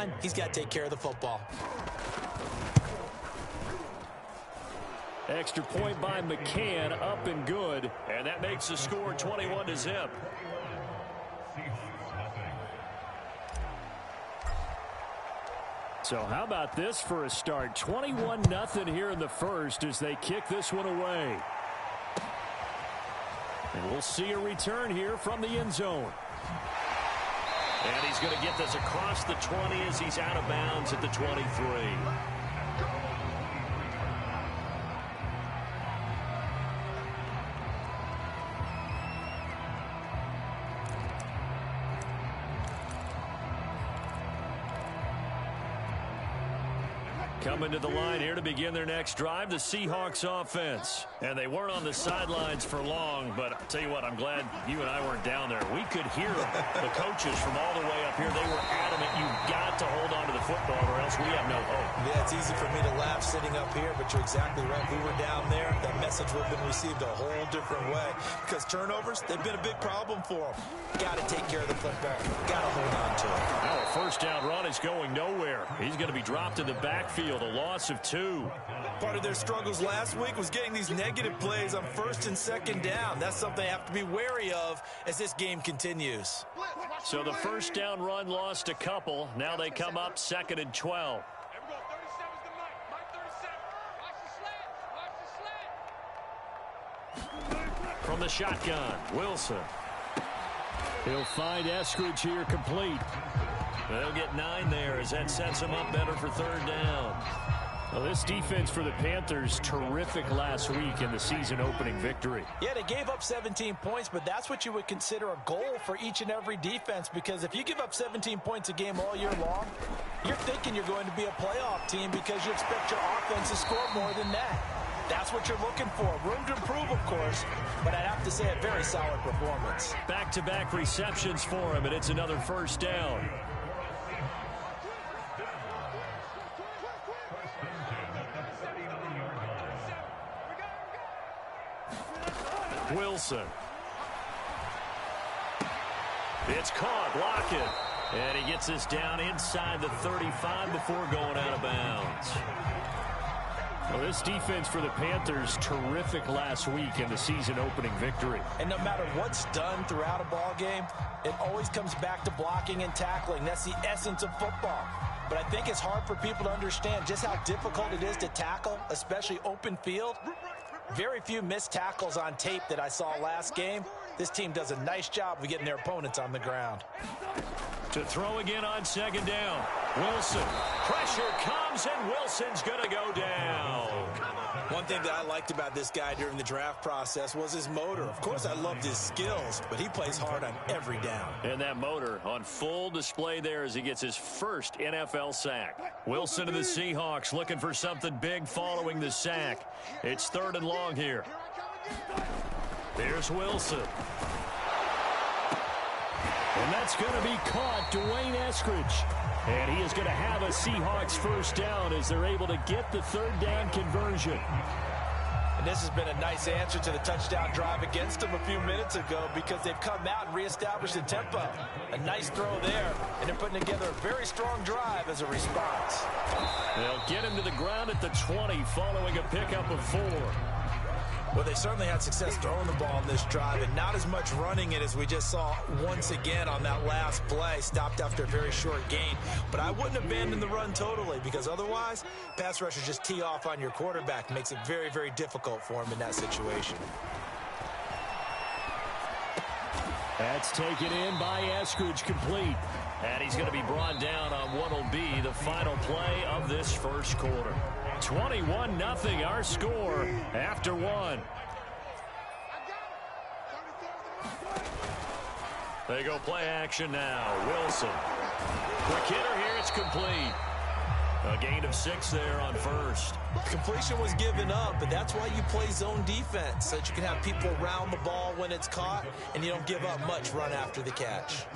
time, he's got to take care of the football. Extra point by McCann, up and good. And that makes the score 21-0. So how about this for a start? 21-0 here in the first as they kick this one away. And we'll see a return here from the end zone. And he's going to get this across the 20 as he's out of bounds at the 23. Coming to the line here to begin their next drive, the Seahawks offense. And they weren't on the sidelines for long, but I'll tell you what, I'm glad you and I weren't down there. We could hear the coaches from all the way up here. They were adamant, you've got to hold on to the football or else we have no hope. Yeah, it's easy for me to laugh sitting up here, but you're exactly right. If we were down there, that message would have been received a whole different way. Because turnovers, they've been a big problem for them. Got to take care of the football. Got to hold on to it. Now a first down run is going nowhere. He's going to be dropped in the backfield. A loss of 2. Part of their struggles last week was getting these negative plays on first and second down. That's something they have to be wary of as this game continues. So the first down run lost a couple. Now they come up 2nd and 12. From the shotgun, Wilson. He'll find Eskridge here complete. They'll get 9 there as that sets him up better for 3rd down. Well, this defense for the Panthers, terrific last week in the season-opening victory. Yeah, they gave up 17 points, but that's what you would consider a goal for each and every defense, because if you give up 17 points a game all year long, you're thinking you're going to be a playoff team because you expect your offense to score more than that. That's what you're looking for. Room to improve, of course, but I'd have to say a very solid performance. Back-to-back receptions for him, and it's another first down. Wilson. It's caught. Lockett. And he gets this down inside the 35 before going out of bounds. Well, this defense for the Panthers, terrific last week in the season-opening victory. And no matter what's done throughout a ball game, it always comes back to blocking and tackling. That's the essence of football. But I think it's hard for people to understand just how difficult it is to tackle, especially open field. Very few missed tackles on tape that I saw last game. This team does a nice job of getting their opponents on the ground. To throw again on 2nd down. Wilson. Pressure comes, and Wilson's going to go down. One thing that I liked about this guy during the draft process was his motor. Of course, I loved his skills, but he plays hard on every down. And that motor on full display there as he gets his first NFL sack. Wilson and the Seahawks looking for something big following the sack. It's 3rd and long here. There's Wilson. And that's going to be caught, Dwayne Eskridge. And he is going to have a Seahawks first down as they're able to get the 3rd down conversion. And this has been a nice answer to the touchdown drive against them a few minutes ago because they've come out and reestablished the tempo. A nice throw there, and they're putting together a very strong drive as a response. They'll get him to the ground at the 20 following a pickup of 4. Well, they certainly had success throwing the ball in this drive and not as much running it as we just saw once again on that last play. Stopped after a very short gain. But I wouldn't abandon the run totally because otherwise, pass rushers just tee off on your quarterback. Makes it very, very difficult for him in that situation. That's taken in by Eskridge, complete. And he's going to be brought down on what will be the final play of this first quarter. 21-0 our score after 1. They go play action now. Wilson. Quick hitter here. It's complete. A gain of 6 there on first. Completion was given up, but that's why you play zone defense, so that you can have people around the ball when it's caught, and you don't give up much run after the catch.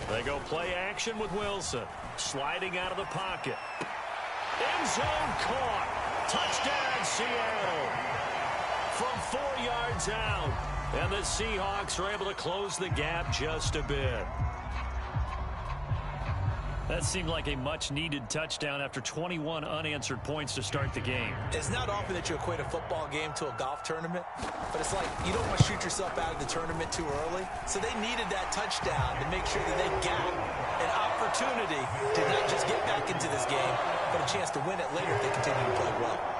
They go play action with Wilson. Sliding out of the pocket. End zone caught. Touchdown, Seattle. From 4 yards out. And the Seahawks are able to close the gap just a bit. That seemed like a much-needed touchdown after 21 unanswered points to start the game. It's not often that you equate a football game to a golf tournament, but it's like you don't want to shoot yourself out of the tournament too early. So they needed that touchdown to make sure that they got an opportunity to not just get back into this game, but a chance to win it later if they continue to play well.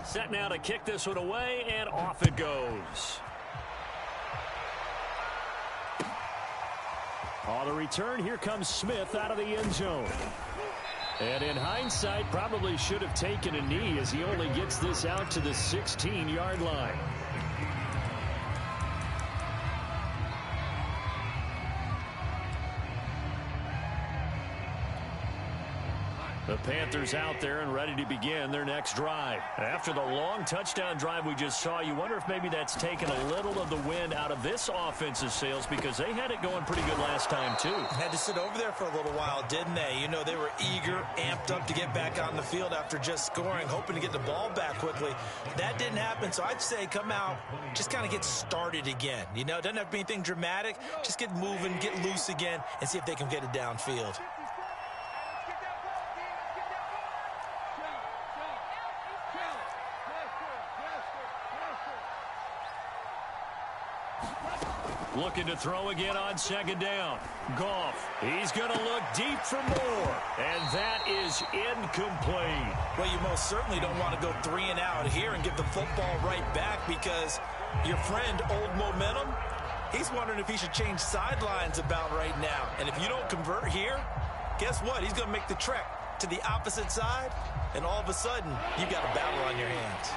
Set now to kick this one away, and off it goes. On the return, here comes Smith out of the end zone. And in hindsight, probably should have taken a knee as he only gets this out to the 16-yard line. The Panthers out there and ready to begin their next drive. After the long touchdown drive we just saw, you wonder if maybe that's taken a little of the wind out of this offensive sails because they had it going pretty good last time, too. Had to sit over there for a little while, didn't they? You know, they were eager, amped up to get back on the field after just scoring, hoping to get the ball back quickly. That didn't happen, so I'd say come out, just kind of get started again. You know, it doesn't have to be anything dramatic. Just get moving, get loose again, and see if they can get it downfield. Looking to throw again on second down. Goff, he's going to look deep for more. And that is incomplete. Well, you most certainly don't want to go 3 and out here and get the football right back because your friend, Old Momentum, he's wondering if he should change sidelines about right now. And if you don't convert here, guess what? He's going to make the trek to the opposite side, and all of a sudden, you got a battle on your hands.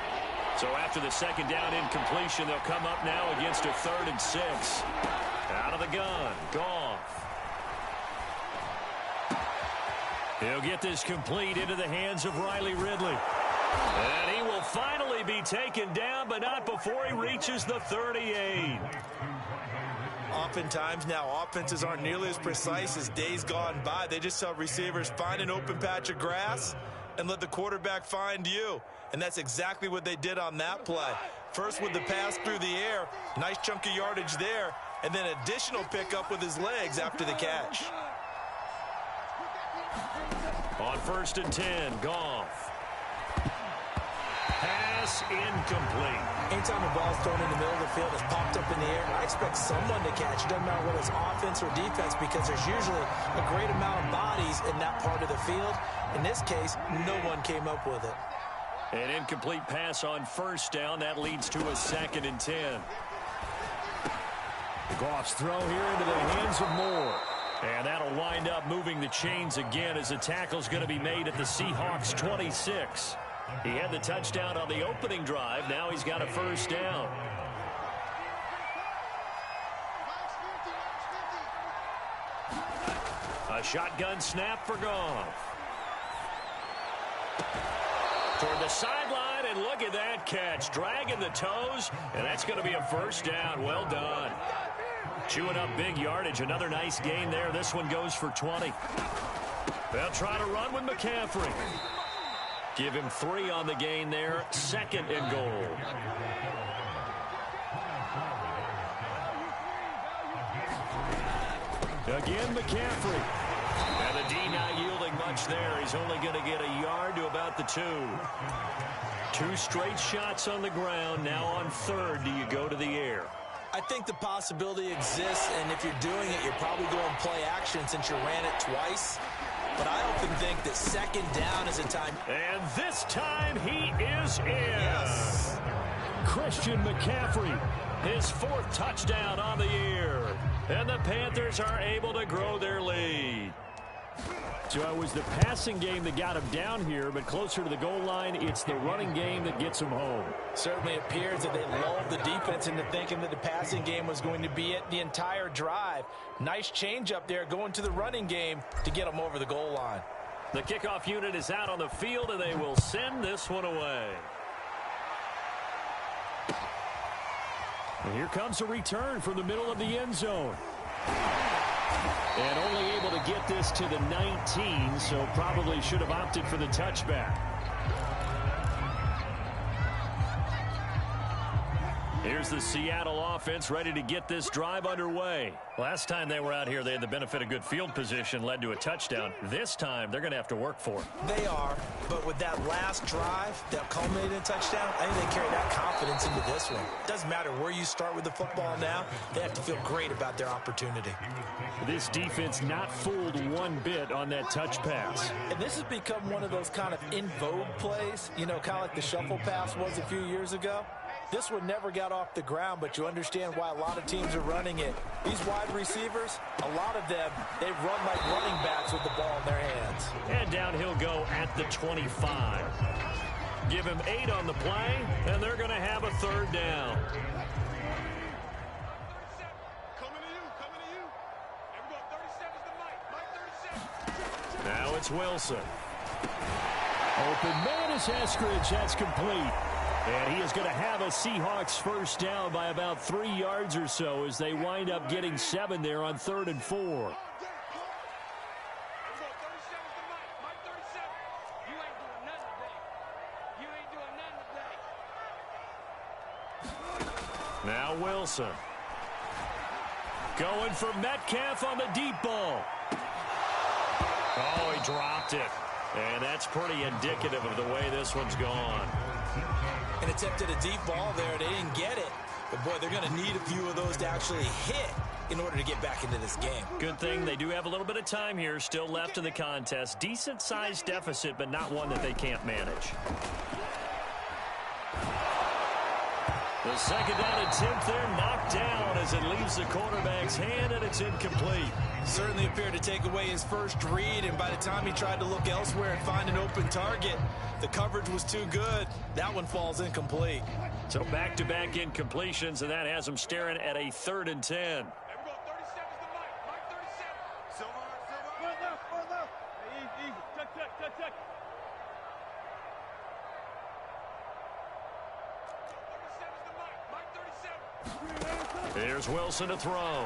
So after the second down incompletion, they'll come up now against a 3rd and 6. Out of the gun, Goff. He'll get this complete into the hands of Riley Ridley. And he will finally be taken down, but not before he reaches the 38. Oftentimes now, offenses aren't nearly as precise as days gone by. They just help receivers find an open patch of grass and let the quarterback find you. And that's exactly what they did on that play. First with the pass through the air, nice chunk of yardage there, and then additional pickup with his legs after the catch. On 1st and 10, Goff. Pass incomplete. Anytime the ball's thrown in the middle of the field, it's popped up in the air, I expect someone to catch. It doesn't matter whether it's offense or defense because there's usually a great amount of bodies in that part of the field. In this case, no one came up with it. An incomplete pass on 1st down. That leads to a 2nd and 10. Goff's throw here into the hands of Moore. And that'll wind up moving the chains again as the tackle's going to be made at the Seahawks 26. He had the touchdown on the opening drive. Now he's got a 1st down. A shotgun snap for Goff. Toward the sideline, and look at that catch. Dragging the toes, and that's going to be a 1st down. Well done. Chewing up big yardage. Another nice gain there. This one goes for 20. They'll try to run with McCaffrey. Give him 3 on the gain there. 2nd and goal. Again, McCaffrey. And the D not yielding much there. He's only going to get a yard to about the 2. 2 straight shots on the ground. Now on 3rd, do you go to the air? I think the possibility exists, and if you're doing it, you're probably going play action since you ran it twice. But I often think that 2nd down is a time. And this time he is in. Yes. Christian McCaffrey, his 4th touchdown on the year. And the Panthers are able to grow their lead. So it was the passing game that got him down here, but closer to the goal line, it's the running game that gets him home. Certainly appears that they lulled the defense into thinking that the passing game was going to be it the entire drive. Nice change up there going to the running game to get them over the goal line. The kickoff unit is out on the field, and they will send this one away. And here comes a return from the middle of the end zone. And only able to get this to the 19, so probably should have opted for the touchback. Here's the Seattle offense ready to get this drive underway. Last time they were out here, they had the benefit of good field position, led to a touchdown. This time, they're going to have to work for it. They are, but with that last drive that culminated in a touchdown, I think they carry that confidence into this one. Doesn't matter where you start with the football now, they have to feel great about their opportunity. This defense not fooled one bit on that touch pass. And this has become one of those kind of in vogue plays, you know, kind of like the shuffle pass was a few years ago. This one never got off the ground, but you understand why a lot of teams are running it. These wide receivers, a lot of them, they run like running backs with the ball in their hands. And down he'll go at the 25. Give him 8 on the play, and they're going to have a third down. Now it's Wilson. Open man is Eskridge. That's complete. And he is going to have a Seahawks first down by about 3 yards or so as they wind up getting 7 there on 3rd and 4. Now Wilson. Going for Metcalf on the deep ball. Oh, he dropped it. And that's pretty indicative of the way this one's gone. And attempted a deep ball there. They didn't get it. But, boy, they're going to need a few of those to actually hit in order to get back into this game. Good thing they do have a little bit of time here still left in the contest. Decent-sized deficit, but not one that they can't manage. The second down attempt there knocked down as it leaves the quarterback's hand, and it's incomplete. Certainly appeared to take away his first read, and by the time he tried to look elsewhere and find an open target, the coverage was too good. That one falls incomplete. So back-to-back incompletions, and that has him staring at a 3rd and 10. Here's Wilson to throw.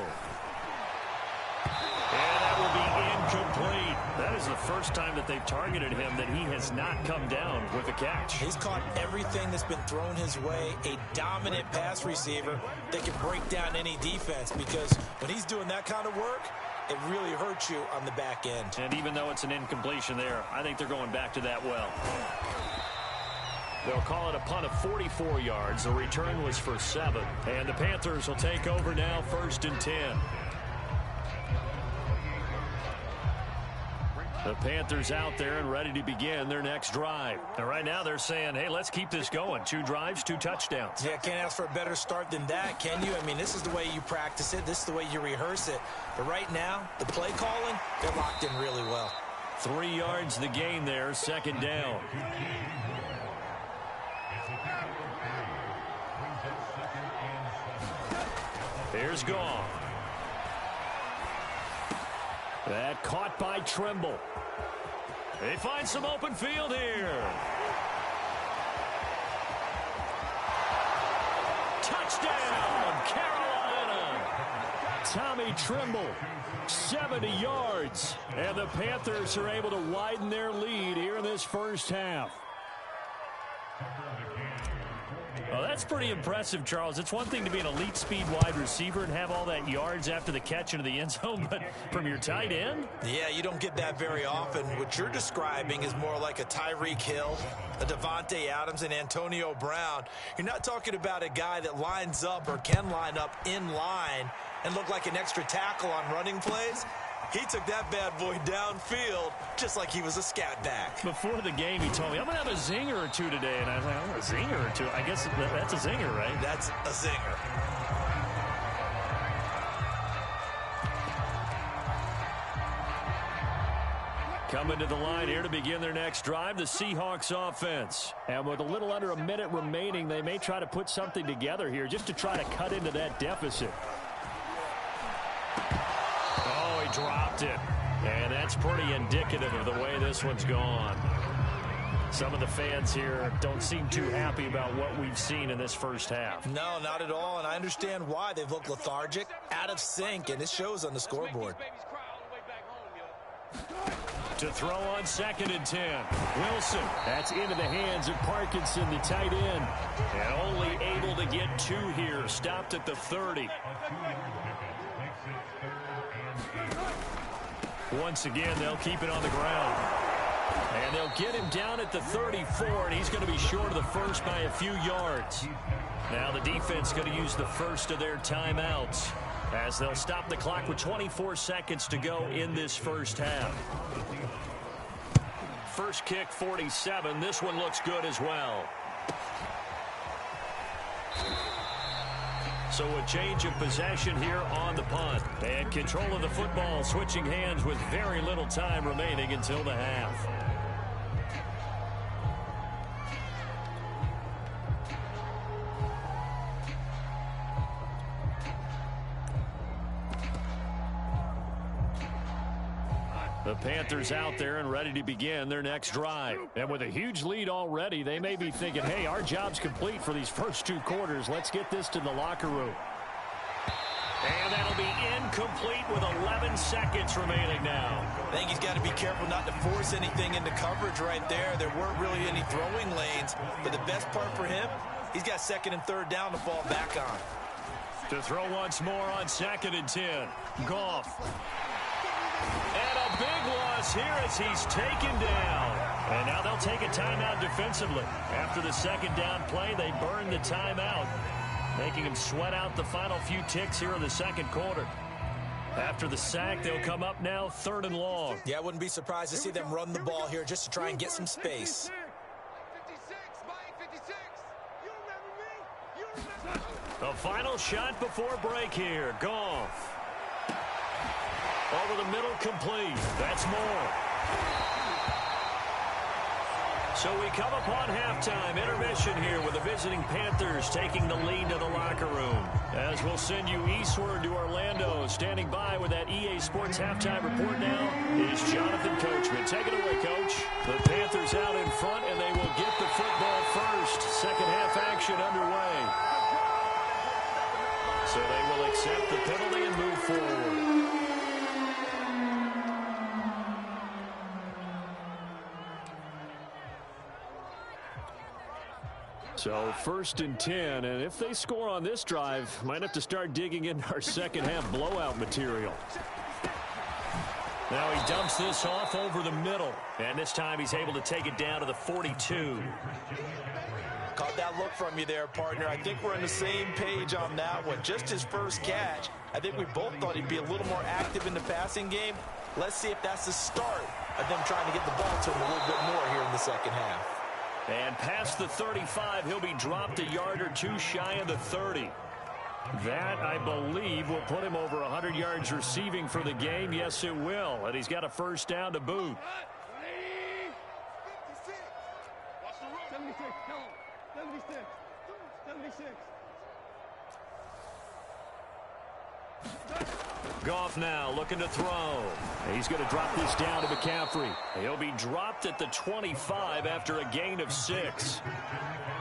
And that will be incomplete. That is the first time that they've targeted him that he has not come down with a catch. He's caught everything that's been thrown his way. A dominant pass receiver that can break down any defense, because when he's doing that kind of work, it really hurts you on the back end. And even though it's an incompletion there, I think they're going back to that well. They'll call it a punt of 44 yards. The return was for 7. And the Panthers will take over now, 1st and 10. The Panthers out there and ready to begin their next drive. And right now they're saying, hey, let's keep this going. 2 drives, 2 touchdowns. Yeah, can't ask for a better start than that, can you? I mean, this is the way you practice it. This is the way you rehearse it. But right now, the play calling, they're locked in really well. 3 yards the gain there, 2nd down. Here's Goff. That caught by Trimble. They find some open field here. Touchdown, Carolina. Tommy Trimble, 70 yards. And the Panthers are able to widen their lead here in this first half. Well, that's pretty impressive, Charles. It's one thing to be an elite speed wide receiver and have all that yards after the catch into the end zone, but from your tight end? Yeah, you don't get that very often. What you're describing is more like a Tyreek Hill, a Devontae Adams, and Antonio Brown. You're not talking about a guy that lines up or can line up in line and look like an extra tackle on running plays. He took that bad boy downfield just like he was a scat back. Before the game, he told me, I'm going to have a zinger or 2 today. And I was like, oh, a zinger or 2? I guess that's a zinger, right? That's a zinger. Coming to the line here to begin their next drive, the Seahawks offense. And with a little under a minute remaining, they may try to put something together here just to try to cut into that deficit. Oh, he dropped it. And that's pretty indicative of the way this one's gone. Some of the fans here don't seem too happy about what we've seen in this first half. No, not at all, and I understand why. They've looked lethargic, out of sync, and it shows on the scoreboard. To throw on 2nd and 10. Wilson. That's into the hands of Parkinson, the tight end. And only able to get 2 here. Stopped at the 30. Once again, they'll keep it on the ground. And they'll get him down at the 34, and he's going to be short of the first by a few yards. Now the defense going to use the first of their timeouts as they'll stop the clock with 24 seconds to go in this first half. First kick, 47. This one looks good as well. So a change of possession here on the punt. And control of the football switching hands with very little time remaining until the half. The Panthers out there and ready to begin their next drive. And with a huge lead already, they may be thinking, hey, our job's complete for these first 2 quarters. Let's get this to the locker room. And that'll be incomplete with 11 seconds remaining now. I think he's got to be careful not to force anything into coverage right there. There weren't really any throwing lanes. But the best part for him, he's got 2nd and 3rd down to fall back on. To throw once more on 2nd and 10. Goff. And a big loss here as he's taken down. And now they'll take a timeout defensively. After the 2nd down play, they burn the timeout, making him sweat out the final few ticks here in the 2nd quarter. After the sack, they'll come up now 3rd and long. Yeah, I wouldn't be surprised to see them run the ball here just to try and get some space. The final shot before break here. Goff. Over the middle, complete. That's more. So we come upon halftime. Intermission here with the visiting Panthers taking the lead to the locker room. As we'll send you eastward to Orlando. Standing by with that EA Sports halftime report now is Jonathan Coachman. Take it away, Coach. The Panthers out in front, and they will get the football first. Second half action underway. So they will accept the penalty and move forward. So 1st and 10, and if they score on this drive, might have to start digging into our second half blowout material. Now he dumps this off over the middle, and this time he's able to take it down to the 42. Caught that look from you there, partner. I think we're on the same page on that one. Just his first catch. I think we both thought he'd be a little more active in the passing game. Let's see if that's the start of them trying to get the ball to him a little bit more here in the second half. And past the 35, he'll be dropped a yard or 2 shy of the 30. That, I believe, will put him over 100 yards receiving for the game. Yes, it will. And he's got a first down to boot. 76. Goff now looking to throw. He's going to drop this down to McCaffrey. He'll be dropped at the 25 after a gain of 6.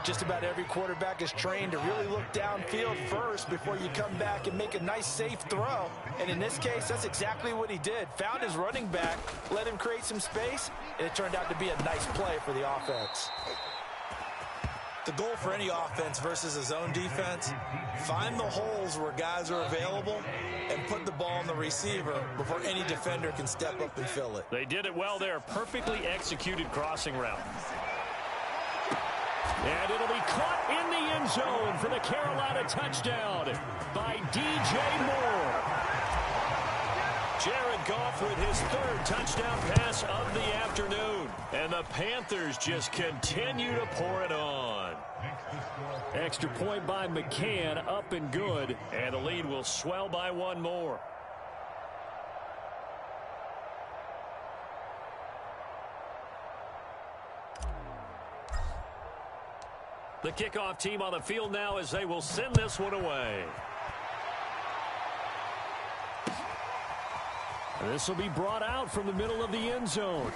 Just about every quarterback is trained to really look downfield first before you come back and make a nice, safe throw. And in this case, that's exactly what he did. Found his running back, let him create some space, and it turned out to be a nice play for the offense. The goal for any offense versus a zone defense, find the holes where guys are available and put the ball on the receiver before any defender can step up and fill it. They did it well there. Perfectly executed crossing route. And it'll be caught in the end zone for the Carolina touchdown by DJ Moore. Jared Goff with his 3rd touchdown pass of the afternoon. And the Panthers just continue to pour it on. Extra point by McCann, up and good. And the lead will swell by 1 more. The kickoff team on the field now as they will send this one away. This will be brought out from the middle of the end zone.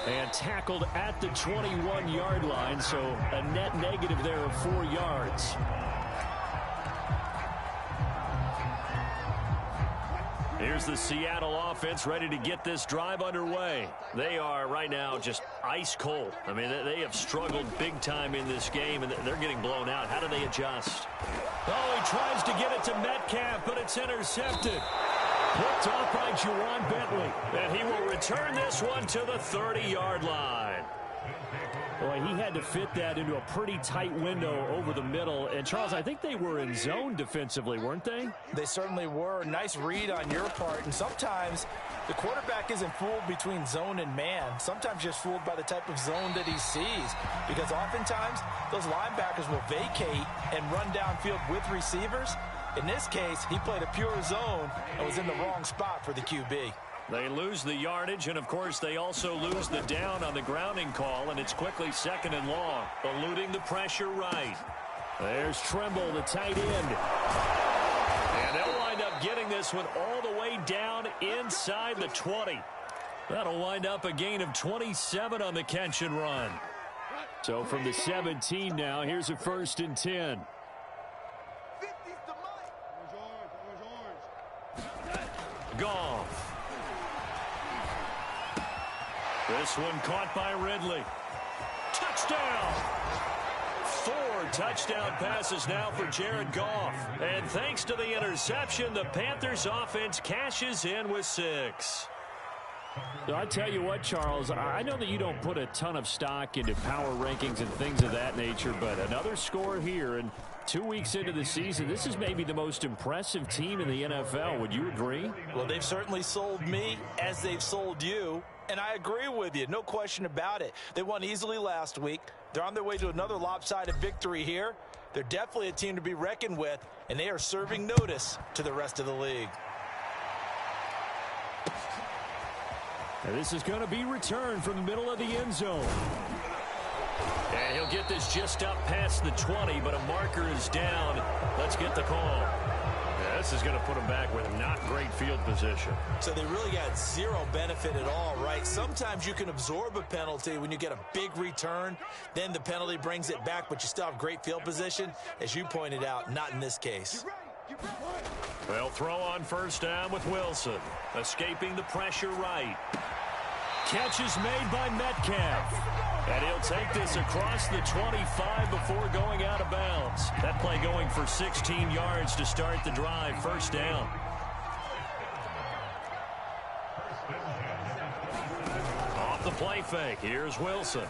And tackled at the 21-yard line, so a net negative there of 4 yards. Here's the Seattle offense ready to get this drive underway. They are right now just ice cold. I mean, they have struggled big time in this game, and they're getting blown out. How do they adjust? Oh, he tries to get it to Metcalf, but it's intercepted. Picked off by Juwan Bentley. And he will return this one to the 30-yard line. Boy, he had to fit that into a pretty tight window over the middle. And, Charles, I think they were in zone defensively, weren't they? They certainly were. Nice read on your part. And sometimes the quarterback isn't fooled between zone and man. Sometimes just fooled by the type of zone that he sees. Because oftentimes those linebackers will vacate and run downfield with receivers. In this case, he played a pure zone and was in the wrong spot for the QB. They lose the yardage, and, of course, they also lose the down on the grounding call, and it's quickly 2nd and long. Eluding the pressure right. There's Trimble, the tight end. And they'll wind up getting this one all the way down inside the 20. That'll wind up a gain of 27 on the catch and run. So from the 17 now, here's a 1st and 10. Goff. This one caught by Ridley. Touchdown! 4 touchdown passes now for Jared Goff. And thanks to the interception, the Panthers offense cashes in with 6. I tell you what, Charles, I know that you don't put a ton of stock into power rankings and things of that nature, but another score here, and 2 weeks into the season, this is maybe the most impressive team in the NFL. Would you agree? Well, they've certainly sold me as they've sold you, and I agree with you. No question about it. They won easily last week. They're on their way to another lopsided victory here. They're definitely a team to be reckoned with, and they are serving notice to the rest of the league. And this is going to be returned from the middle of the end zone. And he'll get this just up past the 20, but a marker is down. Let's get the call. Yeah, this is going to put him back with not great field position. So they really got zero benefit at all, right? Sometimes you can absorb a penalty when you get a big return. Then the penalty brings it back, but you still have great field position. As you pointed out, not in this case. They'll throw on 1st down with Wilson. Escaping the pressure right. Catch is made by Metcalf. And he'll take this across the 25 before going out of bounds. That play going for 16 yards to start the drive. 1st down. Off the play fake. Here's Wilson.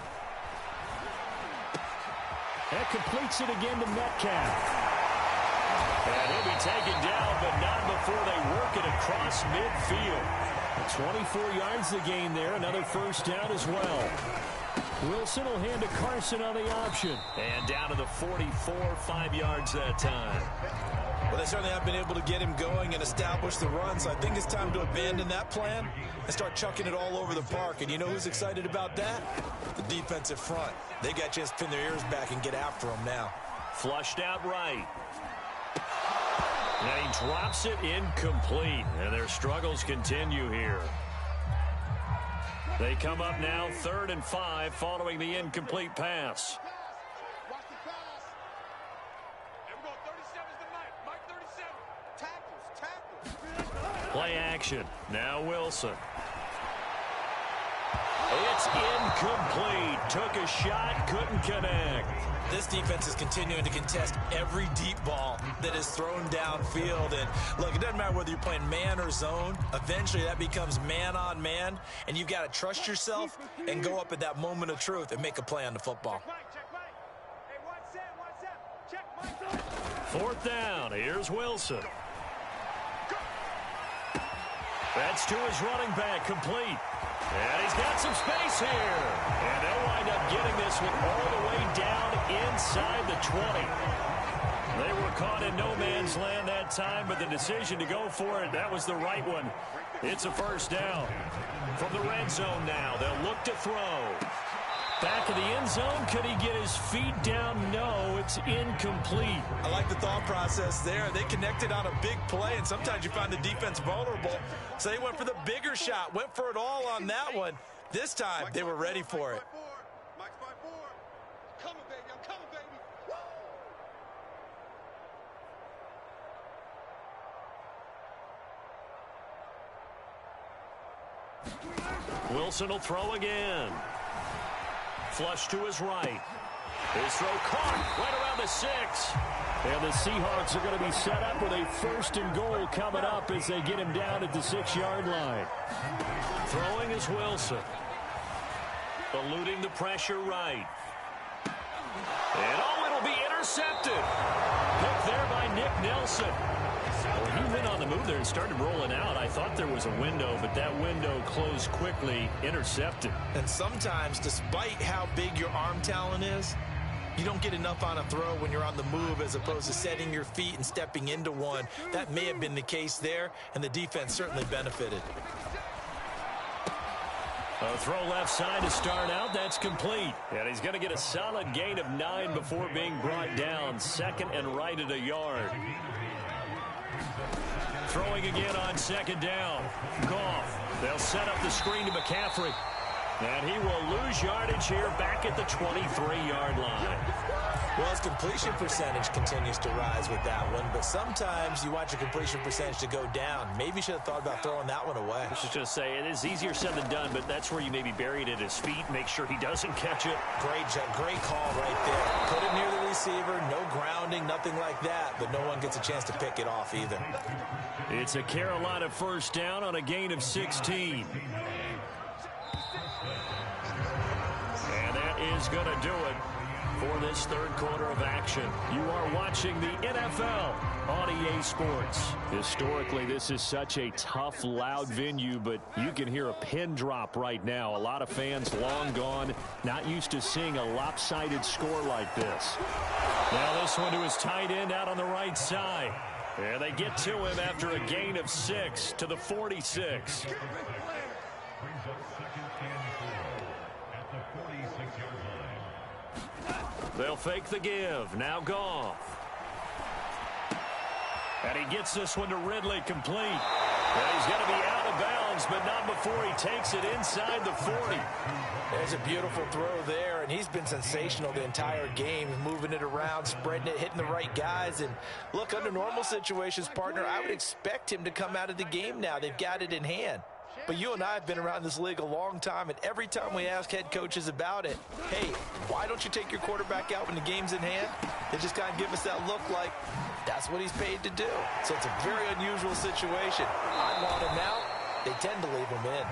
That completes it again to Metcalf. And he'll be taken down, but not before they work it across midfield. 24 yards the gain there. Another 1st down as well. Wilson will hand to Carson on the option. And down to the 44, 5 yards that time. Well, they certainly have been able to get him going and establish the run, so I think it's time to abandon that plan and start chucking it all over the park. And you know who's excited about that? The defensive front. They got a chance to pin their ears back and get after him now. Flushed out right. And he drops it incomplete, and their struggles continue here. They come up now 3rd and 5 following the incomplete pass. Play action. Now Wilson. It's incomplete. Took a shot, couldn't connect. This defense is continuing to contest every deep ball that is thrown downfield. And look, it doesn't matter whether you're playing man or zone. Eventually that becomes man on man, and you've got to trust yourself and go up at that moment of truth and make a play on the football. 4th down. Here's Wilson. That's to his running back, complete. And he's got some space here. And they'll wind up getting this one all the way down inside the 20. They were caught in no man's land that time, but the decision to go for it, that was the right one. It's a 1st down. From the red zone now, they'll look to throw. Back of the end zone. Could he get his feet down? No, it's incomplete. I like the thought process there. They connected on a big play, and sometimes you find the defense vulnerable. So they went for the bigger shot, went for it all on that one. This time, they were ready for it. Wilson will throw again. Flush to his right. His throw caught right around the 6. And the Seahawks are going to be set up with a 1st and goal coming up as they get him down at the 6-yard line. Throwing is Wilson. Eluding the pressure right. And it'll be intercepted. Picked there by Nick Nelson. Well, he went on the move there and started rolling out. I thought there was a window, but that window closed quickly, intercepted. And sometimes, despite how big your arm talent is, you don't get enough on a throw when you're on the move as opposed to setting your feet and stepping into one. That may have been the case there, and the defense certainly benefited. A throw left side to start out. That's complete. And he's going to get a solid gain of 9 before being brought down. 2nd and right at a yard. Throwing again on 2nd down. Goff. They'll set up the screen to McCaffrey. And he will lose yardage here back at the 23-yard line. Well, his completion percentage continues to rise with that one, but sometimes you want your completion percentage to go down. Maybe you should have thought about throwing that one away. I was just going to say, it is easier said than done, but that's where you maybe bury it at his feet, make sure he doesn't catch it. Great call right there. Put it near the receiver, no grounding, nothing like that, but no one gets a chance to pick it off either. It's a Carolina 1st down on a gain of 16. And that is going to do it for this 3rd quarter of action. You are watching the NFL on EA Sports. Historically, this is such a tough, loud venue, but you can hear a pin drop right now. A lot of fans long gone, not used to seeing a lopsided score like this. Now this one to his tight end out on the right side. And they get to him after a gain of 6 to the 46. They'll fake the give. Now Goff. And he gets this one to Ridley complete. And he's going to be out of bounds, but not before he takes it inside the 40. There's a beautiful throw there, and he's been sensational the entire game, moving it around, spreading it, hitting the right guys. And look, under normal situations, partner, I would expect him to come out of the game now. They've got it in hand. But you and I have been around this league a long time, and every time we ask head coaches about it, hey, why don't you take your quarterback out when the game's in hand? They just kind of give us that look like that's what he's paid to do. So it's a very unusual situation. I want him out. They tend to leave him in.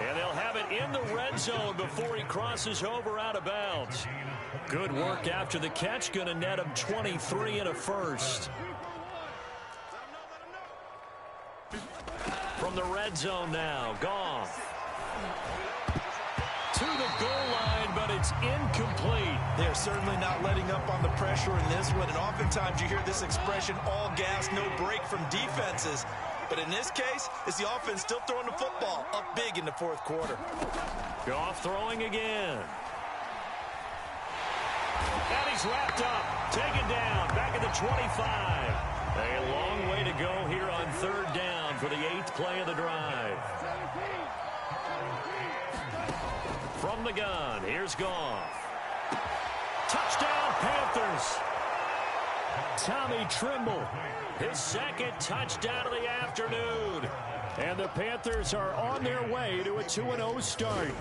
And they'll have it in the red zone before he crosses over out of bounds. Good work after the catch. Going to net him 23 and a 1st. From the red zone now, Goff. To the goal line, but it's incomplete. They're certainly not letting up on the pressure in this one, and oftentimes you hear this expression, all gas, no break from defenses. But in this case, it's the offense still throwing the football up big in the 4th quarter. Goff throwing again. And he's wrapped up, taken down, back at the 25. A long way to go here on 3rd down for the 8th play of the drive. From the gun, here's Goff. Touchdown, Panthers. Tommy Trimble, his 2nd touchdown of the afternoon. And the Panthers are on their way to a 2-0 start.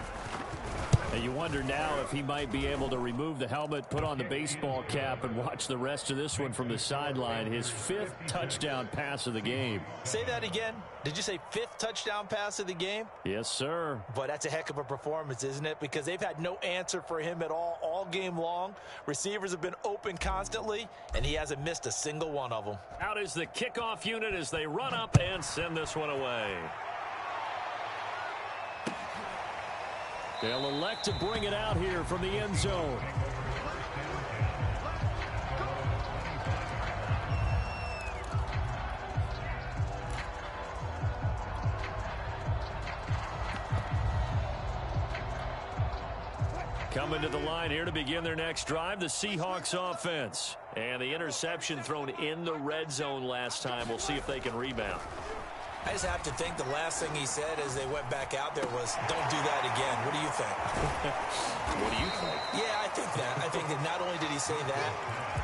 And you wonder now if he might be able to remove the helmet, put on the baseball cap, and watch the rest of this one from the sideline. His 5th touchdown pass of the game. Say that again. Did you say 5th touchdown pass of the game? Yes, sir. But that's a heck of a performance, isn't it? Because they've had no answer for him at all game long. Receivers have been open constantly, and he hasn't missed a single one of them. Out is the kickoff unit as they run up and send this one away. They'll elect to bring it out here from the end zone. Coming to the line here to begin their next drive, the Seahawks offense. And the interception thrown in the red zone last time. We'll see if they can rebound. I just have to think the last thing he said as they went back out there was, don't do that again. What do you think? What do you think? Yeah, I think that. I think that not only did he say that,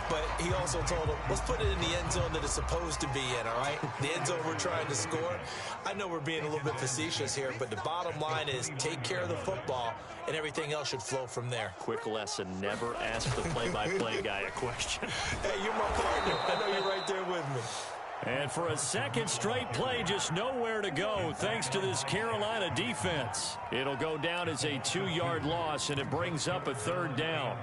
but he also told them, let's put it in the end zone that it's supposed to be in, all right? The end zone we're trying to score. I know we're being a little bit facetious here, but the bottom line is take care of the football, and everything else should flow from there. Quick lesson, never ask the play-by-play guy a question. Hey, you're my partner. I know you're right there with me. And for a second straight play, just nowhere to go thanks to this Carolina defense. It'll go down as a 2-yard loss, and it brings up a third down.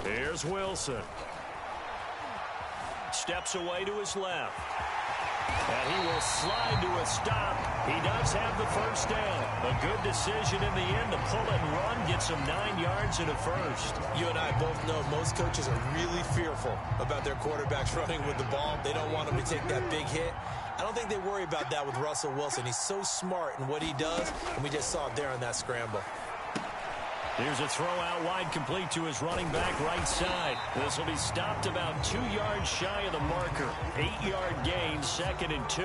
Here's Wilson. Steps away to his left. And he will slide to a stop. He does have the first down. A good decision in the end to pull it and run, get some 9 yards and a first. You and I both know most coaches are really fearful about their quarterbacks running with the ball. They don't want them to take that big hit. I don't think they worry about that with Russell Wilson. He's so smart in what he does, and we just saw it there on that scramble. Here's a throw out wide, complete to his running back right side. This will be stopped about 2 yards shy of the marker. 8-yard gain, 2nd and 2.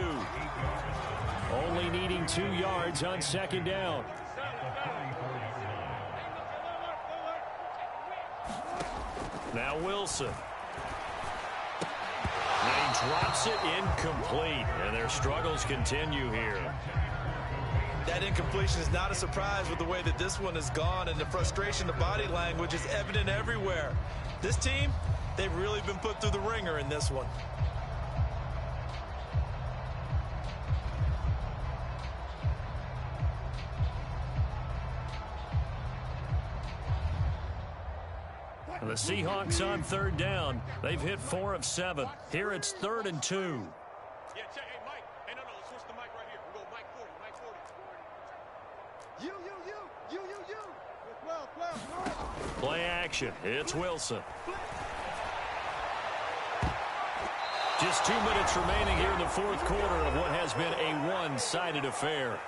Only needing 2 yards on 2nd down. Now Wilson. And he drops it incomplete, and their struggles continue here. That incompletion is not a surprise with the way that this one has gone, and the frustration, the body language is evident everywhere. This team, they've really been put through the ringer in this one. And the Seahawks on 3rd down. They've hit 4 of 7. Here it's 3rd and 2. Yeah, check. Hey, Mike. Hey, no, let's switch the mic right here. We'll go Mike 40, Mike 40. You. 12. Play action. It's Wilson. Just 2 minutes remaining here in the 4th quarter of what has been a one-sided affair.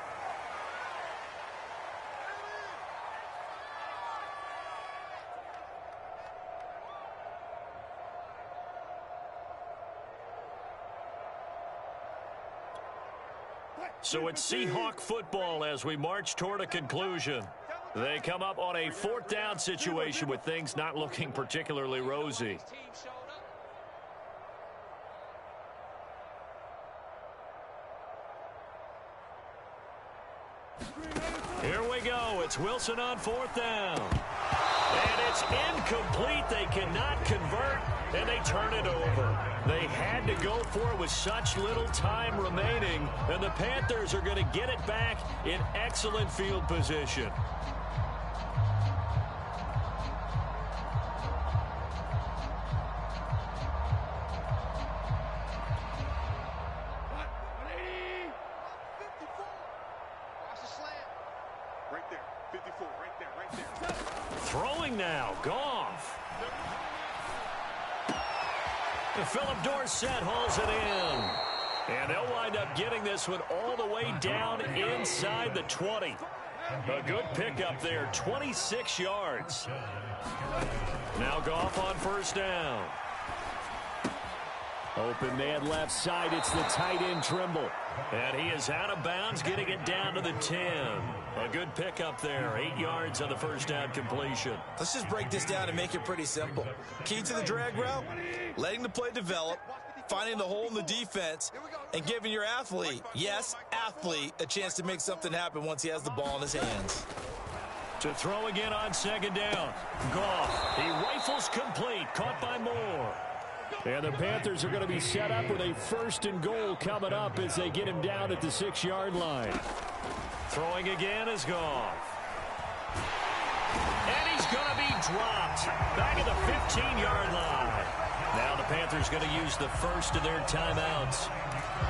So it's Seahawk football as we march toward a conclusion. They come up on a 4th down situation with things not looking particularly rosy. Here we go. It's Wilson on 4th down. And it's incomplete. They cannot convert, and they turn it over. They had to go for it with such little time remaining, and the Panthers are going to get it back in excellent field position. Right there. 54, right there. Throwing now, Goff. And Philip Dorsett hauls it in. And they'll wind up getting this one all the way down inside the 20. A good pickup there, 26 yards. Now Goff on 1st down. Open man left side, it's the tight end Trimble. And he is out of bounds, getting it down to the 10. A good pickup there, 8 yards on the 1st down completion. Let's just break this down and make it pretty simple. Key to the drag route, letting the play develop, finding the hole in the defense, and giving your athlete, yes, athlete, a chance to make something happen once he has the ball in his hands. To throw again on 2nd down. Goff, he rifles complete, caught by Moore. And the Panthers are going to be set up with a 1st and goal coming up as they get him down at the 6-yard line. Throwing again is Goff. And he's going to be dropped back at the 15-yard line. Now the Panthers going to use the first of their timeouts.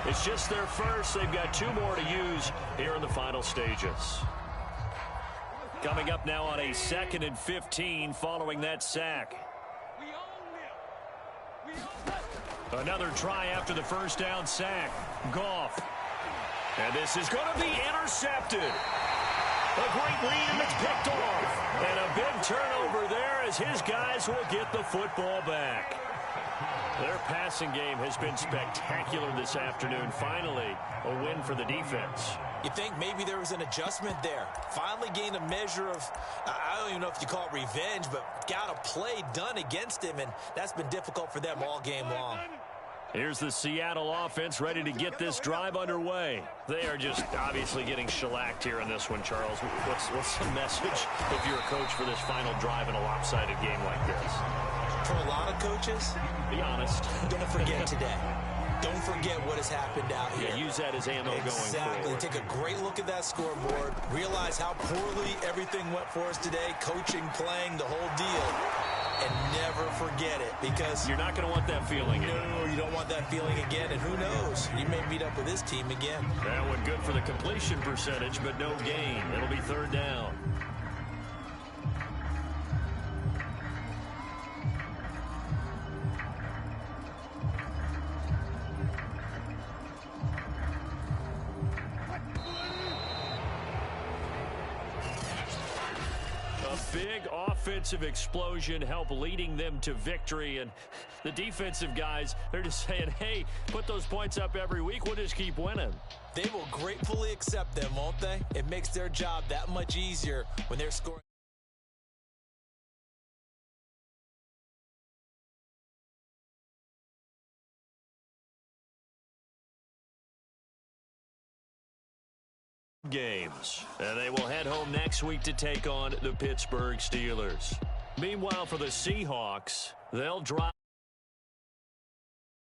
It's just their first. They've got 2 more to use here in the final stages. Coming up now on a 2nd and 15 following that sack. Another try after the 1st down sack. Goff And this is going to be intercepted. A great lead, and it's picked off. And a big turnover there as his guys will get the football back. Their passing game has been spectacular this afternoon. Finally, a win for the defense. You think maybe there was an adjustment there. Finally gained a measure of, I don't even know if you call it revenge, but got a play done against him, and that's been difficult for them all game long. Here's the Seattle offense ready to get this drive underway. They are just obviously getting shellacked here in this one, Charles. What's the message if you're a coach for this final drive in a lopsided game like this? For a lot of coaches, be honest. Don't forget today. Don't forget what has happened out here. Yeah, use that as ammo going forward. Exactly. Take a great look at that scoreboard. Realize how poorly everything went for us today. Coaching, playing, the whole deal. And never forget it, because you're not going to want that feeling. No, you don't want that feeling again. And who knows? You may meet up with this team again. That one good for the completion percentage, but no gain. It'll be third down. Big offensive explosion help leading them to victory, and the defensive guys, they're just saying, hey, put those points up every week, we'll just keep winning. They will gratefully accept them, won't they? It makes their job that much easier when they're scoring. Games, and they will head home next week to take on the Pittsburgh Steelers. Meanwhile, for the Seahawks, they'll drop